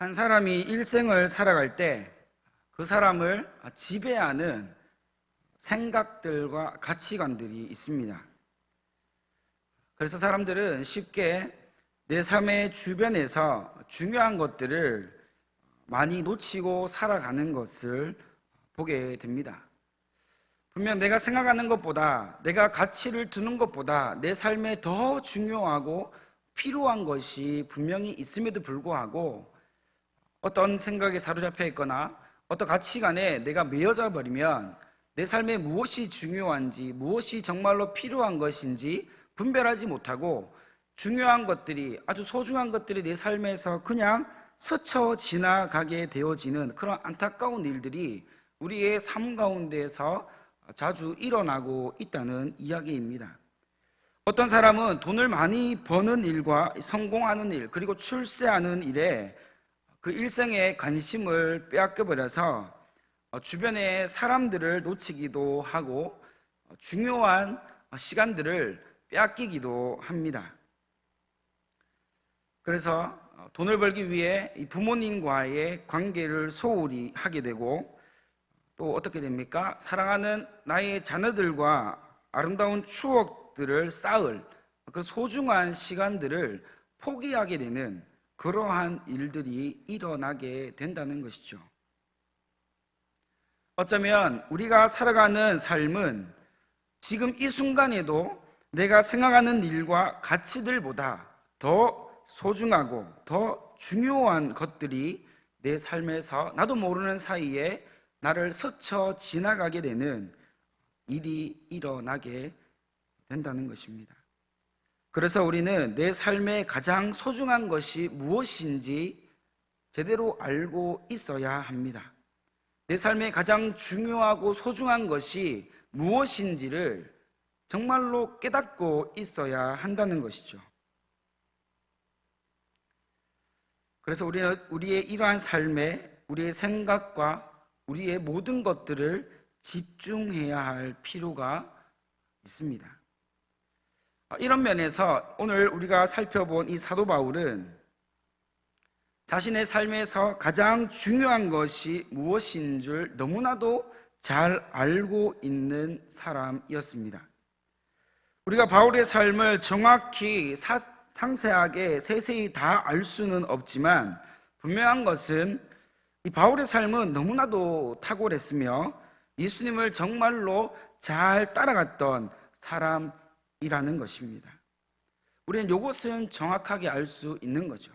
한 사람이 일생을 살아갈 때 그 사람을 지배하는 생각들과 가치관들이 있습니다. 그래서 사람들은 쉽게 내 삶의 주변에서 중요한 것들을 많이 놓치고 살아가는 것을 보게 됩니다. 분명 내가 생각하는 것보다, 내가 가치를 두는 것보다 내 삶에 더 중요하고 필요한 것이 분명히 있음에도 불구하고 어떤 생각에 사로잡혀 있거나 어떤 가치관에 내가 매여져 버리면 내 삶에 무엇이 중요한지, 무엇이 정말로 필요한 것인지 분별하지 못하고 중요한 것들이, 아주 소중한 것들이 내 삶에서 그냥 스쳐 지나가게 되어지는 그런 안타까운 일들이 우리의 삶 가운데서 자주 일어나고 있다는 이야기입니다. 어떤 사람은 돈을 많이 버는 일과 성공하는 일, 그리고 출세하는 일에 그 일생의 관심을 빼앗겨버려서 주변의 사람들을 놓치기도 하고 중요한 시간들을 빼앗기기도 합니다. 그래서 돈을 벌기 위해 부모님과의 관계를 소홀히 하게 되고, 또 어떻게 됩니까? 사랑하는 나의 자녀들과 아름다운 추억들을 쌓을 그 소중한 시간들을 포기하게 되는 그러한 일들이 일어나게 된다는 것이죠. 어쩌면 우리가 살아가는 삶은 지금 이 순간에도 내가 생각하는 일과 가치들보다 더 소중하고 더 중요한 것들이 내 삶에서 나도 모르는 사이에 나를 스쳐 지나가게 되는 일이 일어나게 된다는 것입니다. 그래서 우리는 내 삶의 가장 소중한 것이 무엇인지 제대로 알고 있어야 합니다. 내 삶의 가장 중요하고 소중한 것이 무엇인지를 정말로 깨닫고 있어야 한다는 것이죠. 그래서 우리는 우리의 이러한 삶에 우리의 생각과 우리의 모든 것들을 집중해야 할 필요가 있습니다. 이런 면에서 오늘 우리가 살펴본 이 사도 바울은 자신의 삶에서 가장 중요한 것이 무엇인 줄 너무나도 잘 알고 있는 사람이었습니다. 우리가 바울의 삶을 정확히 상세하게 세세히 다 알 수는 없지만 분명한 것은 이 바울의 삶은 너무나도 탁월했으며 예수님을 정말로 잘 따라갔던 사람이라는 것입니다. 우리는 이것은 정확하게 알 수 있는 거죠.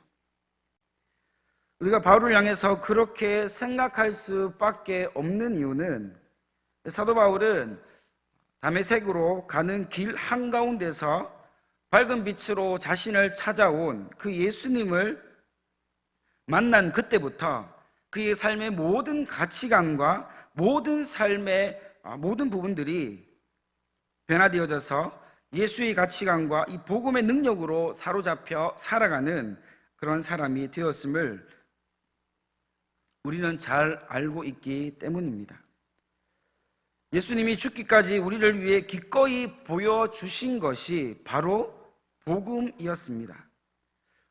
우리가 바울을 향해서 그렇게 생각할 수밖에 없는 이유는 사도 바울은 다메섹으로 가는 길 한가운데서 밝은 빛으로 자신을 찾아온 그 예수님을 만난 그때부터 그의 삶의 모든 가치관과 모든 삶의 모든 부분들이 변화되어져서 예수의 가치관과 이 복음의 능력으로 사로잡혀 살아가는 그런 사람이 되었음을 우리는 잘 알고 있기 때문입니다. 예수님이 죽기까지 우리를 위해 기꺼이 보여주신 것이 바로 복음이었습니다.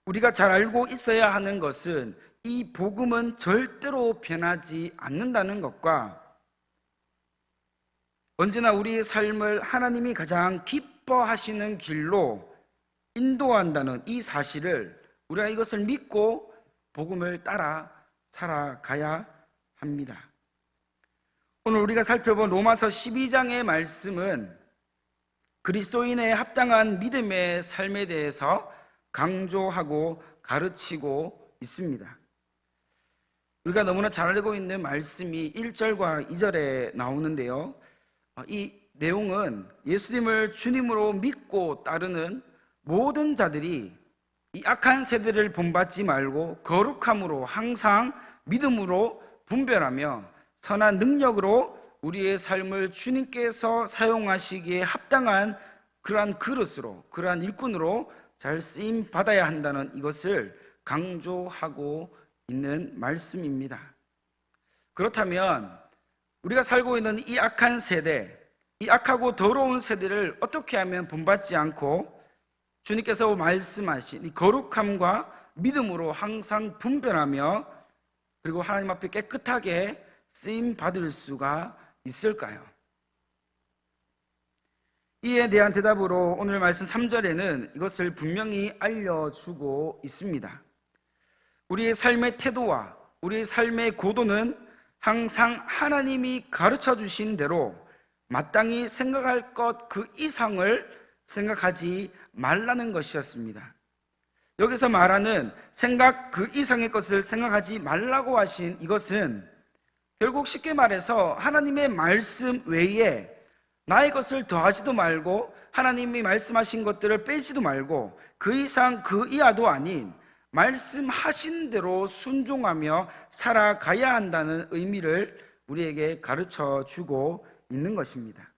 우리가 잘 알고 있어야 하는 것은 이 복음은 절대로 변하지 않는다는 것과 언제나 우리의 삶을 하나님이 가장 기뻐하시는 길로 인도한다는 이 사실을 우리가 이것을 믿고 복음을 따라 살아가야 합니다. 오늘 우리가 살펴본 로마서 12장의 말씀은 그리스도인의 합당한 믿음의 삶에 대해서 강조하고 가르치고 있습니다. 우리가 너무나 잘 알고 있는 말씀이 1절과 2절에 나오는데요. 이 내용은 예수님을 주님으로 믿고 따르는 모든 자들이 이 악한 세대를 본받지 말고 거룩함으로 항상 믿음으로 분별하며 선한 능력으로 우리의 삶을 주님께서 사용하시기에 합당한 그러한 그릇으로, 그러한 일꾼으로 잘 쓰임 받아야 한다는 이것을 강조하고 있는 말씀입니다. 그렇다면 우리가 살고 있는 이 악한 세대, 이 악하고 더러운 세대를 어떻게 하면 본받지 않고 주님께서 말씀하신 이 거룩함과 믿음으로 항상 분별하며 그리고 하나님 앞에 깨끗하게 쓰임 받을 수가 있을까요? 이에 대한 대답으로 오늘 말씀 3절에는 이것을 분명히 알려주고 있습니다. 우리의 삶의 태도와 우리의 삶의 고도는 항상 하나님이 가르쳐 주신 대로 마땅히 생각할 것 그 이상을 생각하지 말라는 것이었습니다. 여기서 말하는 생각 그 이상의 것을 생각하지 말라고 하신 이것은 결국 쉽게 말해서 하나님의 말씀 외에 나의 것을 더하지도 말고 하나님이 말씀하신 것들을 빼지도 말고 그 이상 그 이하도 아닌 말씀하신 대로 순종하며 살아가야 한다는 의미를 우리에게 가르쳐 주고 있는 것입니다.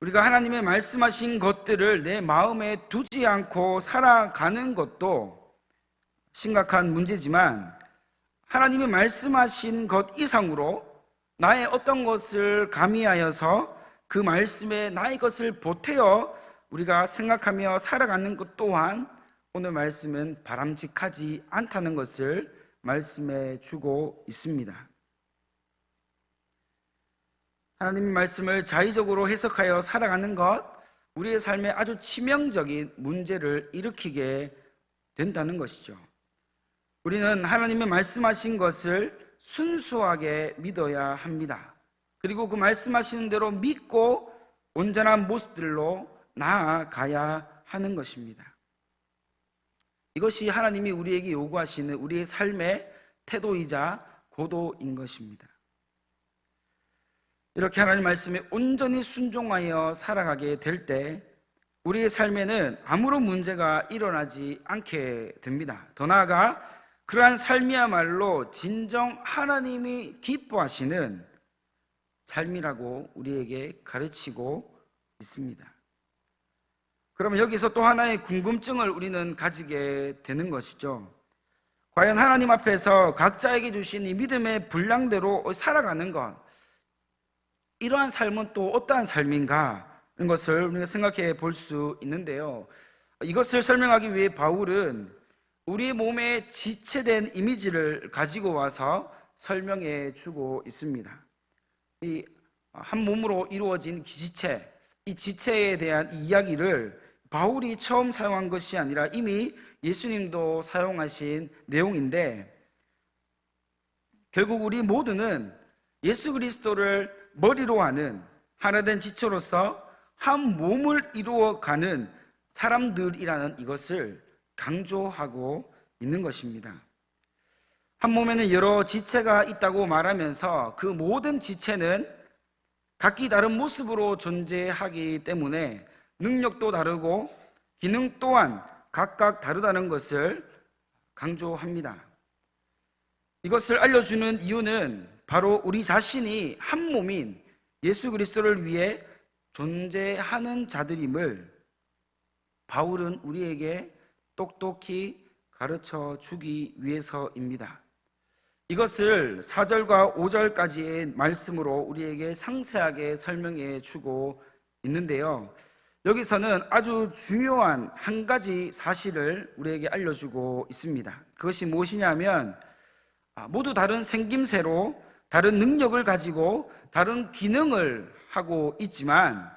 우리가 하나님의 말씀하신 것들을 내 마음에 두지 않고 살아가는 것도 심각한 문제지만 하나님이 말씀하신 것 이상으로 나의 어떤 것을 가미하여서 그 말씀에 나의 것을 보태어 우리가 생각하며 살아가는 것 또한 오늘 말씀은 바람직하지 않다는 것을 말씀해 주고 있습니다. 하나님의 말씀을 자의적으로 해석하여 살아가는 것, 우리의 삶에 아주 치명적인 문제를 일으키게 된다는 것이죠. 우리는 하나님의 말씀하신 것을 순수하게 믿어야 합니다. 그리고 그 말씀하시는 대로 믿고 온전한 모습들로 나아가야 하는 것입니다. 이것이 하나님이 우리에게 요구하시는 우리의 삶의 태도이자 고도인 것입니다. 이렇게 하나님 말씀에 온전히 순종하여 살아가게 될 때 우리의 삶에는 아무런 문제가 일어나지 않게 됩니다. 더 나아가 그러한 삶이야말로 진정 하나님이 기뻐하시는 삶이라고 우리에게 가르치고 있습니다. 그러면 여기서 또 하나의 궁금증을 우리는 가지게 되는 것이죠. 과연 하나님 앞에서 각자에게 주신 이 믿음의 분량대로 살아가는 것, 이러한 삶은 또 어떠한 삶인가 하는 것을 우리가 생각해 볼 수 있는데요. 이것을 설명하기 위해 바울은 우리의 몸에 지체된 이미지를 가지고 와서 설명해 주고 있습니다. 이 한 몸으로 이루어진 지체, 이 지체에 대한 이야기를 바울이 처음 사용한 것이 아니라 이미 예수님도 사용하신 내용인데, 결국 우리 모두는 예수 그리스도를 머리로 하는 하나된 지체로서 한 몸을 이루어가는 사람들이라는 이것을 강조하고 있는 것입니다. 한 몸에는 여러 지체가 있다고 말하면서 그 모든 지체는 각기 다른 모습으로 존재하기 때문에 능력도 다르고 기능 또한 각각 다르다는 것을 강조합니다. 이것을 알려주는 이유는 바로 우리 자신이 한 몸인 예수 그리스도를 위해 존재하는 자들임을 바울은 우리에게 똑똑히 가르쳐 주기 위해서입니다. 이것을 4절과 5절까지의 말씀으로 우리에게 상세하게 설명해 주고 있는데요. 여기서는 아주 중요한 한 가지 사실을 우리에게 알려주고 있습니다. 그것이 무엇이냐면 모두 다른 생김새로 다른 능력을 가지고 다른 기능을 하고 있지만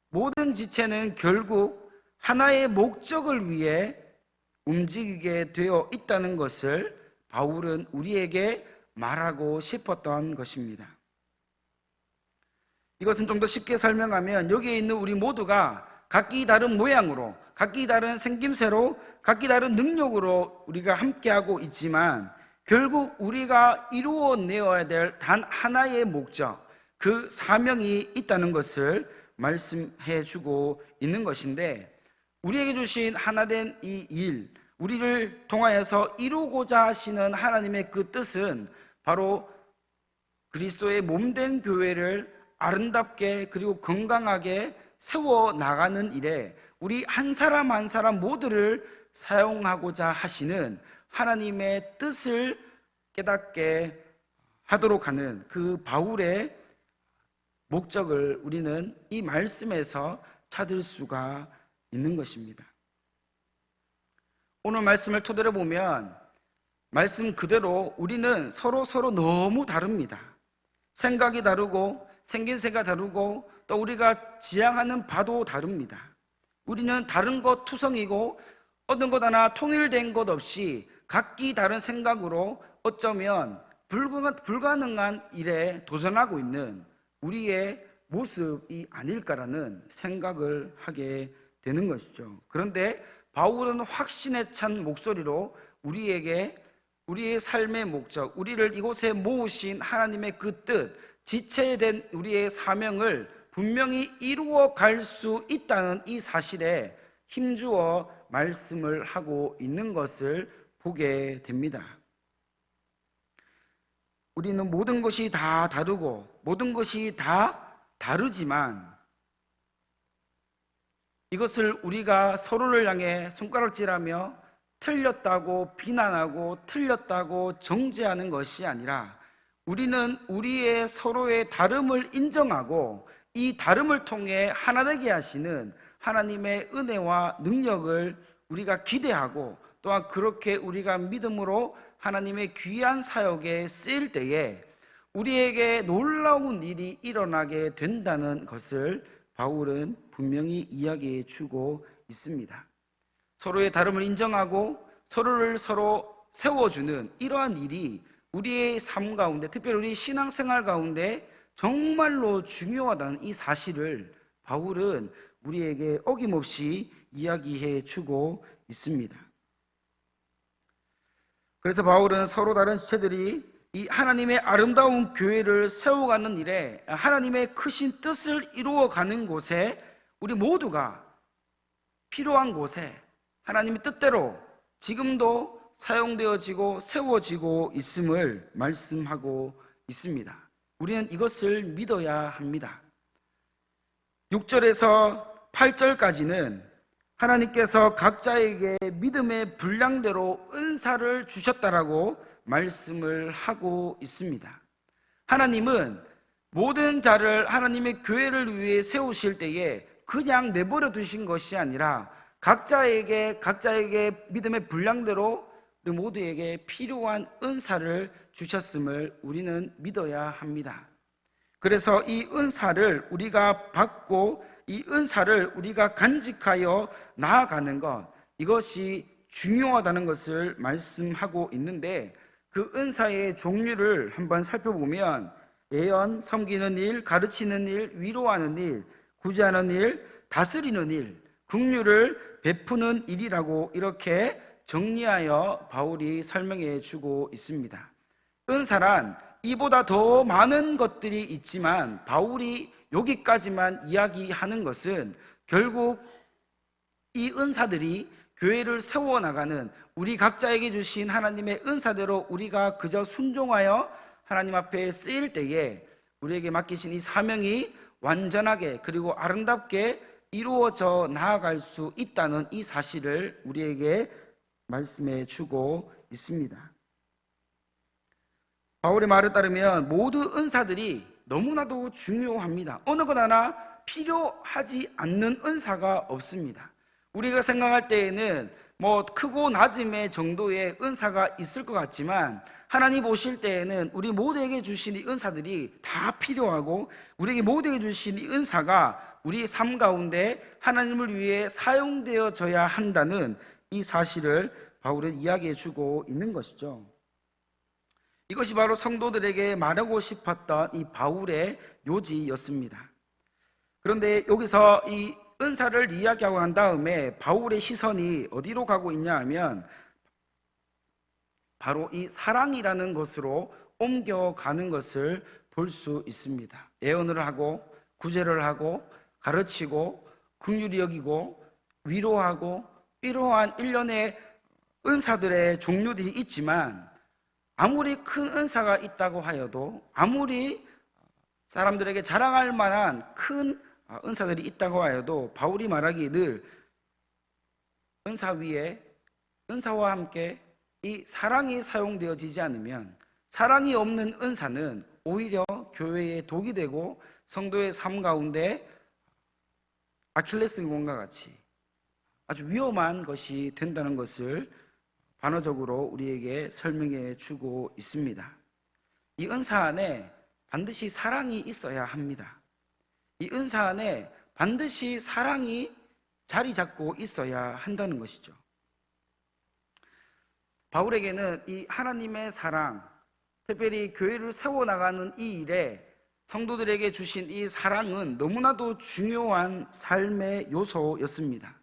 모든 지체는 결국 하나의 목적을 위해 움직이게 되어 있다는 것을 바울은 우리에게 말하고 싶었던 것입니다. 이것은 좀 더 쉽게 설명하면 여기에 있는 우리 모두가 각기 다른 모양으로, 각기 다른 생김새로, 각기 다른 능력으로 우리가 함께하고 있지만 결국 우리가 이루어내어야 될 단 하나의 목적, 그 사명이 있다는 것을 말씀해 주고 있는 것인데, 우리에게 주신 하나된 이 일, 우리를 통하여서 이루고자 하시는 하나님의 그 뜻은 바로 그리스도의 몸된 교회를 아름답게 그리고 건강하게 세워나가는 일에 우리 한 사람 한 사람 모두를 사용하고자 하시는 하나님의 뜻을 깨닫게 하도록 하는 그 바울의 목적을 우리는 이 말씀에서 찾을 수가 있는 것입니다. 오늘 말씀을 토대로 보면 말씀 그대로 우리는 서로 너무 다릅니다. 생각이 다르고 생긴새가 다르고 또 우리가 지향하는 바도 다릅니다. 우리는 다른 것 투성이고 어떤 것 하나 통일된 것 없이 각기 다른 생각으로 어쩌면 불가능한 일에 도전하고 있는 우리의 모습이 아닐까라는 생각을 하게 되는 것이죠. 그런데 바울은 확신에 찬 목소리로 우리에게 우리의 삶의 목적, 우리를 이곳에 모으신 하나님의 그 뜻, 지체된 우리의 사명을 분명히 이루어 갈 수 있다는 이 사실에 힘주어 말씀을 하고 있는 것을 보게 됩니다. 우리는 모든 것이 다 다르고 모든 것이 다 다르지만 이것을 우리가 서로를 향해 손가락질하며 틀렸다고 비난하고 틀렸다고 정죄하는 것이 아니라 우리는 우리의 서로의 다름을 인정하고 이 다름을 통해 하나 되게 하시는 하나님의 은혜와 능력을 우리가 기대하고 또한 그렇게 우리가 믿음으로 하나님의 귀한 사역에 쓰일 때에 우리에게 놀라운 일이 일어나게 된다는 것을 바울은 분명히 이야기해 주고 있습니다. 서로의 다름을 인정하고 서로를 서로 세워주는 이러한 일이 우리의 삶 가운데, 특별히 우리 신앙생활 가운데 정말로 중요하다는 이 사실을 바울은 우리에게 어김없이 이야기해 주고 있습니다. 그래서 바울은 서로 다른 지체들이 이 하나님의 아름다운 교회를 세워가는 일에 하나님의 크신 뜻을 이루어가는 곳에 우리 모두가 필요한 곳에 하나님의 뜻대로 지금도 사용되어지고 세워지고 있음을 말씀하고 있습니다. 우리는 이것을 믿어야 합니다. 6절에서 8절까지는 하나님께서 각자에게 믿음의 분량대로 은사를 주셨다라고 말씀을 하고 있습니다. 하나님은 모든 자를 하나님의 교회를 위해 세우실 때에 그냥 내버려 두신 것이 아니라 각자에게 믿음의 분량대로 우리 모두에게 필요한 은사를 주셨음을 우리는 믿어야 합니다. 그래서 이 은사를 우리가 받고 이 은사를 우리가 간직하여 나아가는 것, 이것이 중요하다는 것을 말씀하고 있는데 그 은사의 종류를 한번 살펴보면 예언, 섬기는 일, 가르치는 일, 위로하는 일, 구제하는 일, 다스리는 일, 긍휼을 베푸는 일이라고 이렇게 정리하여 바울이 설명해 주고 있습니다. 은사란 이보다 더 많은 것들이 있지만 바울이 여기까지만 이야기하는 것은 결국 이 은사들이 교회를 세워나가는 우리 각자에게 주신 하나님의 은사대로 우리가 그저 순종하여 하나님 앞에 쓰일 때에 우리에게 맡기신 이 사명이 완전하게 그리고 아름답게 이루어져 나아갈 수 있다는 이 사실을 우리에게 말씀해 주고 있습니다. 바울의 말에 따르면 모두 은사들이 너무나도 중요합니다. 어느 것 하나 필요하지 않는 은사가 없습니다. 우리가 생각할 때에는 크고 낮음의 정도의 은사가 있을 것 같지만 하나님 보실 때에는 우리 모두에게 주신 이 은사들이 다 필요하고 우리에게 모두에게 주신 이 은사가 우리 삶 가운데 하나님을 위해 사용되어져야 한다는 이 사실을 바울은 이야기해 주고 있는 것이죠. 이것이 바로 성도들에게 말하고 싶었던 이 바울의 요지였습니다. 그런데 여기서 이 은사를 이야기하고 난 다음에 바울의 시선이 어디로 가고 있냐 하면 바로 이 사랑이라는 것으로 옮겨가는 것을 볼 수 있습니다. 예언을 하고 구제를 하고 가르치고 긍휼히 여기고 위로하고 이러한 일련의 은사들의 종류들이 있지만 아무리 큰 은사가 있다고 하여도 아무리 사람들에게 자랑할 만한 큰 은사들이 있다고 하여도 바울이 말하기 늘 은사 위에 은사와 함께 이 사랑이 사용되어지지 않으면 사랑이 없는 은사는 오히려 교회의 독이 되고 성도의 삶 가운데 아킬레스건과 같이 아주 위험한 것이 된다는 것을 반어적으로 우리에게 설명해 주고 있습니다. 이 은사 안에 반드시 사랑이 있어야 합니다. 이 은사 안에 반드시 사랑이 자리 잡고 있어야 한다는 것이죠. 바울에게는 이 하나님의 사랑, 특별히 교회를 세워나가는 이 일에 성도들에게 주신 이 사랑은 너무나도 중요한 삶의 요소였습니다.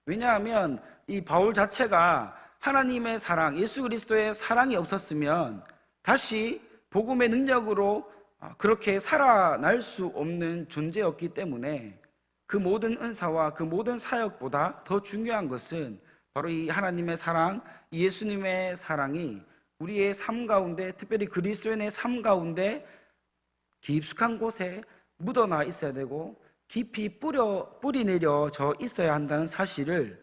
왜냐하면 이 바울 자체가 하나님의 사랑, 예수 그리스도의 사랑이 없었으면 다시 복음의 능력으로 그렇게 살아날 수 없는 존재였기 때문에 그 모든 은사와 그 모든 사역보다 더 중요한 것은 바로 이 하나님의 사랑, 예수님의 사랑이 우리의 삶 가운데, 특별히 그리스도인의 삶 가운데 깊숙한 곳에 묻어나 있어야 되고 깊이 뿌리 내려져 있어야 한다는 사실을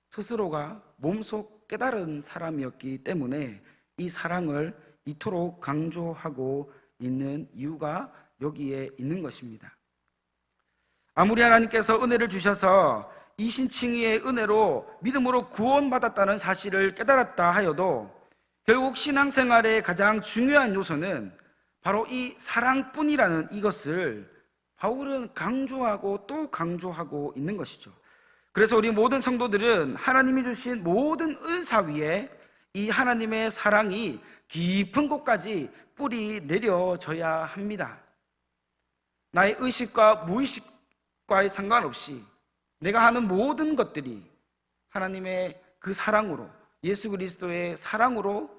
스스로가 몸속 깨달은 사람이었기 때문에 이 사랑을 이토록 강조하고 있는 이유가 여기에 있는 것입니다. 아무리 하나님께서 은혜를 주셔서 이신칭의의 은혜로 믿음으로 구원받았다는 사실을 깨달았다 하여도 결국 신앙생활의 가장 중요한 요소는 바로 이 사랑뿐이라는 이것을 바울은 강조하고 또 강조하고 있는 것이죠. 그래서 우리 모든 성도들은 하나님이 주신 모든 은사 위에 이 하나님의 사랑이 깊은 곳까지 뿌리 내려져야 합니다. 나의 의식과 무의식과의 상관없이 내가 하는 모든 것들이 하나님의 그 사랑으로, 예수 그리스도의 사랑으로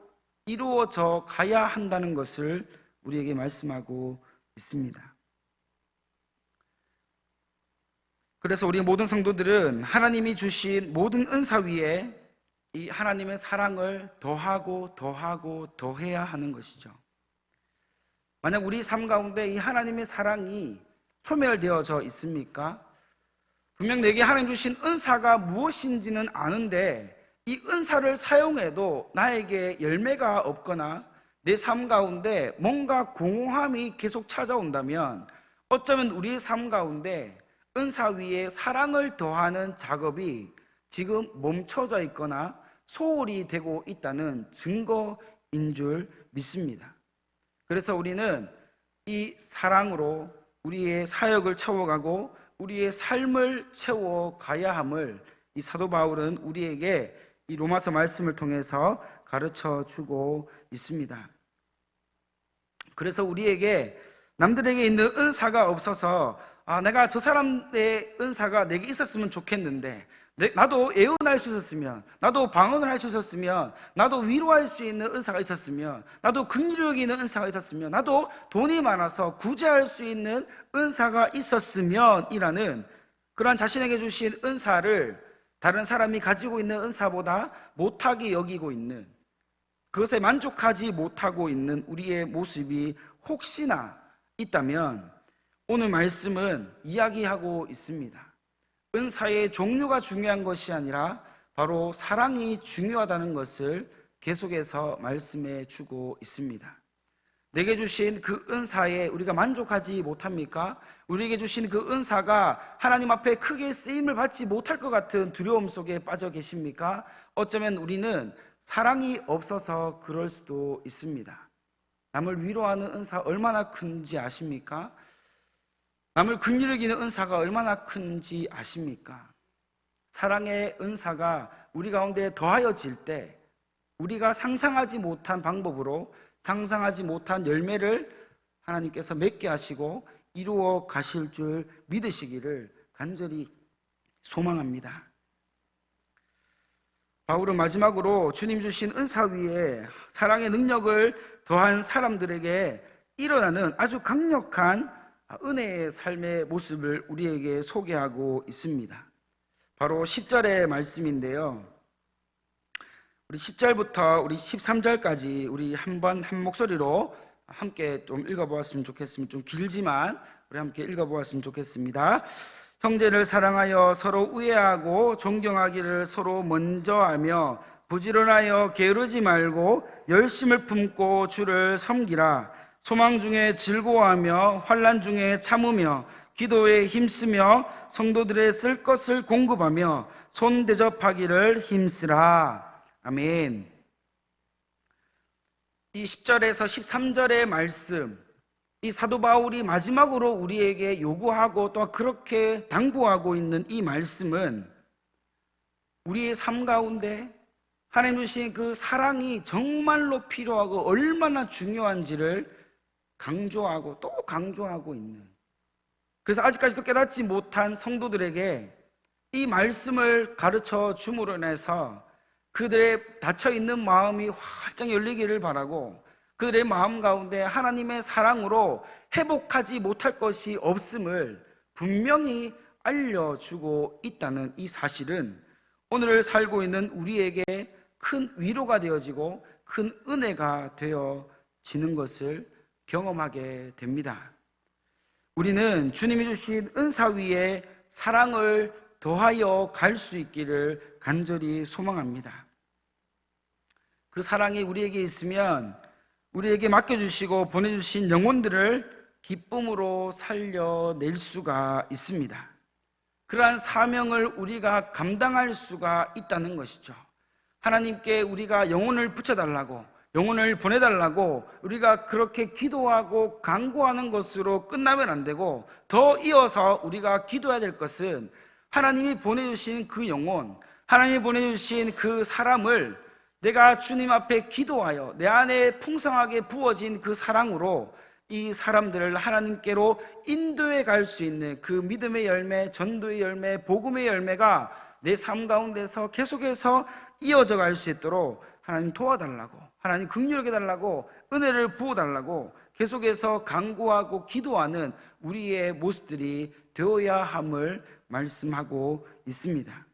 이루어져 가야 한다는 것을 우리에게 말씀하고 있습니다. 그래서 우리 모든 성도들은 하나님이 주신 모든 은사 위에 이 하나님의 사랑을 더하고 더하고 더해야 하는 것이죠. 만약 우리 삶 가운데 이 하나님의 사랑이 소멸되어져 있습니까? 분명 내게 하나님 주신 은사가 무엇인지는 아는데 이 은사를 사용해도 나에게 열매가 없거나 내 삶 가운데 뭔가 공허함이 계속 찾아온다면 어쩌면 우리의 삶 가운데 은사 위에 사랑을 더하는 작업이 지금 멈춰져 있거나 소홀히 되고 있다는 증거인 줄 믿습니다. 그래서 우리는 이 사랑으로 우리의 사역을 채워가고 우리의 삶을 채워가야 함을 이 사도 바울은 우리에게 이 로마서 말씀을 통해서 가르쳐 주고 있습니다. 그래서 우리에게 남들에게 있는 은사가 없어서 내가 저 사람의 은사가 내게 있었으면 좋겠는데 나도 애원할 수 있었으면, 나도 방언을 할 수 있었으면, 나도 위로할 수 있는 은사가 있었으면, 나도 긍휼력이 있는 은사가 있었으면, 나도 돈이 많아서 구제할 수 있는 은사가 있었으면 이라는 그러한 자신에게 주신 은사를 다른 사람이 가지고 있는 은사보다 못하게 여기고 있는, 그것에 만족하지 못하고 있는 우리의 모습이 혹시나 있다면 오늘 말씀은 이야기하고 있습니다. 은사의 종류가 중요한 것이 아니라 바로 사랑이 중요하다는 것을 계속해서 말씀해 주고 있습니다. 내게 주신 그 은사에 우리가 만족하지 못합니까? 우리에게 주신 그 은사가 하나님 앞에 크게 쓰임을 받지 못할 것 같은 두려움 속에 빠져 계십니까? 어쩌면 우리는 사랑이 없어서 그럴 수도 있습니다. 남을 위로하는 은사 얼마나 큰지 아십니까? 남을 긍휼히 여기는 은사가 얼마나 큰지 아십니까? 사랑의 은사가 우리 가운데 더하여질 때 우리가 상상하지 못한 방법으로 상상하지 못한 열매를 하나님께서 맺게 하시고 이루어 가실 줄 믿으시기를 간절히 소망합니다. 바울은 마지막으로 주님 주신 은사 위에 사랑의 능력을 더한 사람들에게 일어나는 아주 강력한 은혜의 삶의 모습을 우리에게 소개하고 있습니다. 바로 10절의 말씀인데요. 우리 10절부터 우리 13절까지 우리 한 목소리로 함께 좀 읽어보았으면 좋겠습니다. 좀 길지만 우리 함께 읽어보았으면 좋겠습니다. 형제를 사랑하여 서로 우애하고 존경하기를 서로 먼저 하며 부지런하여 게으르지 말고 열심을 품고 주를 섬기라. 소망 중에 즐거워하며 환난 중에 참으며 기도에 힘쓰며 성도들의 쓸 것을 공급하며 손 대접하기를 힘쓰라. 아멘. 이 10절에서 13절의 말씀, 이 사도 바울이 마지막으로 우리에게 요구하고 또 그렇게 당부하고 있는 이 말씀은 우리의 삶 가운데 하나님 주신 그 사랑이 정말로 필요하고 얼마나 중요한지를 강조하고 또 강조하고 있는, 그래서 아직까지도 깨닫지 못한 성도들에게 이 말씀을 가르쳐 줌으로 인해서 그들의 닫혀있는 마음이 활짝 열리기를 바라고 그들의 마음 가운데 하나님의 사랑으로 회복하지 못할 것이 없음을 분명히 알려주고 있다는 이 사실은 오늘 살고 있는 우리에게 큰 위로가 되어지고 큰 은혜가 되어지는 것을 경험하게 됩니다. 우리는 주님이 주신 은사 위에 사랑을 더하여 갈 수 있기를 간절히 소망합니다. 그 사랑이 우리에게 있으면 우리에게 맡겨주시고 보내주신 영혼들을 기쁨으로 살려낼 수가 있습니다. 그러한 사명을 우리가 감당할 수가 있다는 것이죠. 하나님께 우리가 영혼을 붙여달라고, 영혼을 보내달라고 우리가 그렇게 기도하고 간구하는 것으로 끝나면 안 되고, 더 이어서 우리가 기도해야 될 것은 하나님이 보내주신 그 영혼, 하나님이 보내주신 그 사람을 내가 주님 앞에 기도하여 내 안에 풍성하게 부어진 그 사랑으로 이 사람들을 하나님께로 인도해 갈 수 있는 그 믿음의 열매, 전도의 열매, 복음의 열매가 내 삶 가운데서 계속해서 이어져 갈 수 있도록 하나님 도와달라고, 하나님 긍휼하게 달라고, 은혜를 부어달라고 계속해서 간구하고 기도하는 우리의 모습들이 되어야 함을 말씀하고 있습니다.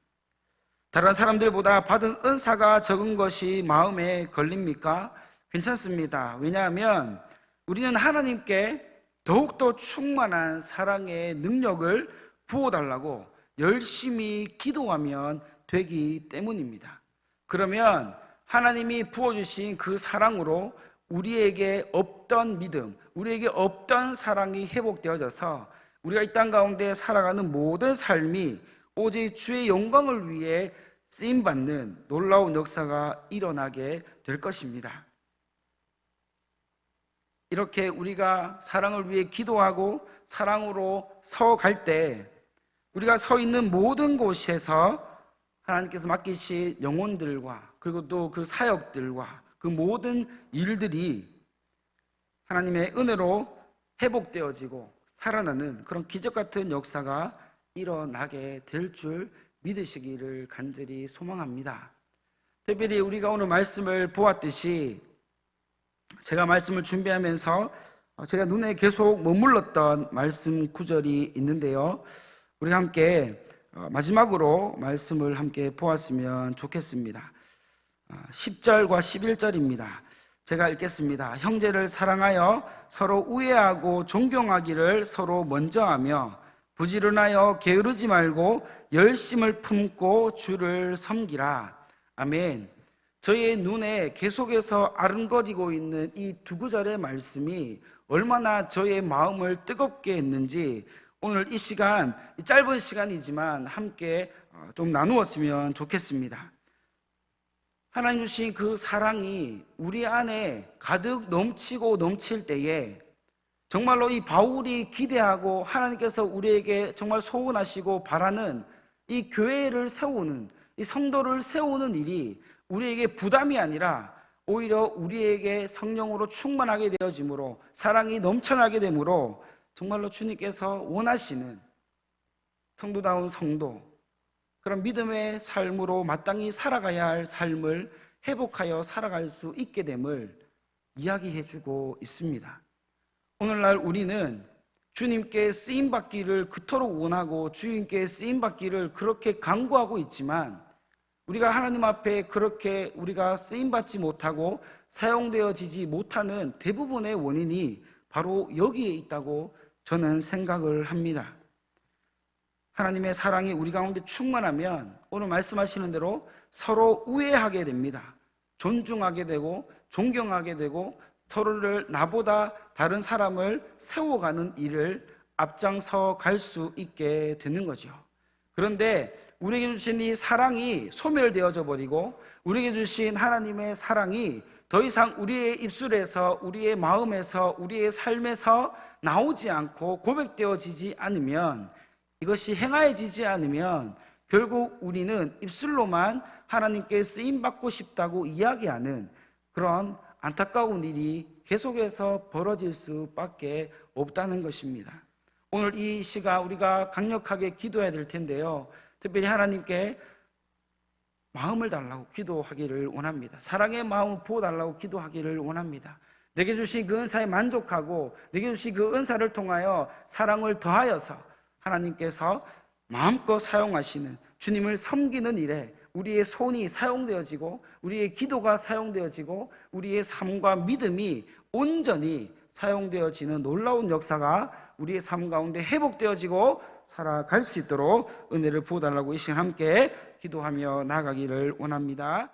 다른 사람들보다 받은 은사가 적은 것이 마음에 걸립니까? 괜찮습니다. 왜냐하면 우리는 하나님께 더욱더 충만한 사랑의 능력을 부어달라고 열심히 기도하면 되기 때문입니다. 그러면 하나님이 부어주신 그 사랑으로 우리에게 없던 믿음, 우리에게 없던 사랑이 회복되어져서 우리가 이 땅 가운데 살아가는 모든 삶이 오직 주의 영광을 위해 쓰임받는 놀라운 역사가 일어나게 될 것입니다. 이렇게 우리가 사랑을 위해 기도하고 사랑으로 서갈 때 우리가 서 있는 모든 곳에서 하나님께서 맡기신 영혼들과 그리고 또 그 사역들과 그 모든 일들이 하나님의 은혜로 회복되어지고 살아나는 그런 기적 같은 역사가 일어나게 될 줄 믿으시기를 간절히 소망합니다. 특별히 우리가 오늘 말씀을 보았듯이 제가 말씀을 준비하면서 제가 눈에 계속 머물렀던 말씀 구절이 있는데요. 우리 함께 마지막으로 말씀을 함께 보았으면 좋겠습니다. 10절과 11절입니다. 제가 읽겠습니다. 형제를 사랑하여 서로 우애하고 존경하기를 서로 먼저 하며 부지런하여 게으르지 말고 열심을 품고 주를 섬기라. 아멘. 저의 눈에 계속해서 아른거리고 있는 이 두 구절의 말씀이 얼마나 저의 마음을 뜨겁게 했는지 오늘 이 시간, 짧은 시간이지만 함께 좀 나누었으면 좋겠습니다. 하나님 주신 그 사랑이 우리 안에 가득 넘치고 넘칠 때에 정말로 이 바울이 기대하고 하나님께서 우리에게 정말 소원하시고 바라는 이 교회를 세우는, 이 성도를 세우는 일이 우리에게 부담이 아니라 오히려 우리에게 성령으로 충만하게 되어짐으로 사랑이 넘쳐나게 되므로 정말로 주님께서 원하시는 성도다운 성도, 그런 믿음의 삶으로 마땅히 살아가야 할 삶을 회복하여 살아갈 수 있게 됨을 이야기해주고 있습니다. 오늘날 우리는 주님께 쓰임받기를 그토록 원하고 주님께 쓰임받기를 그렇게 간구하고 있지만 우리가 하나님 앞에 그렇게 우리가 쓰임받지 못하고 사용되어지지 못하는 대부분의 원인이 바로 여기에 있다고 저는 생각을 합니다. 하나님의 사랑이 우리 가운데 충만하면 오늘 말씀하시는 대로 서로 우애하게 됩니다. 존중하게 되고 존경하게 되고 서로를 나보다 다른 사람을 세워가는 일을 앞장서 갈 수 있게 되는 거죠. 그런데 우리에게 주신 이 사랑이 소멸되어져 버리고 우리에게 주신 하나님의 사랑이 더 이상 우리의 입술에서, 우리의 마음에서, 우리의 삶에서 나오지 않고 고백되어지지 않으면, 이것이 행하여지지 않으면 결국 우리는 입술로만 하나님께 쓰임받고 싶다고 이야기하는 그런 안타까운 일이 계속해서 벌어질 수밖에 없다는 것입니다. 오늘 이 시간 우리가 강력하게 기도해야 될 텐데요, 특별히 하나님께 마음을 달라고 기도하기를 원합니다. 사랑의 마음을 부어달라고 기도하기를 원합니다. 내게 주신 그 은사에 만족하고 내게 주신 그 은사를 통하여 사랑을 더하여서 하나님께서 마음껏 사용하시는, 주님을 섬기는 일에 우리의 손이 사용되어지고 우리의 기도가 사용되어지고 우리의 삶과 믿음이 온전히 사용되어지는 놀라운 역사가 우리의 삶 가운데 회복되어지고 살아갈 수 있도록 은혜를 부어달라고 이 시간 함께 기도하며 나아가기를 원합니다.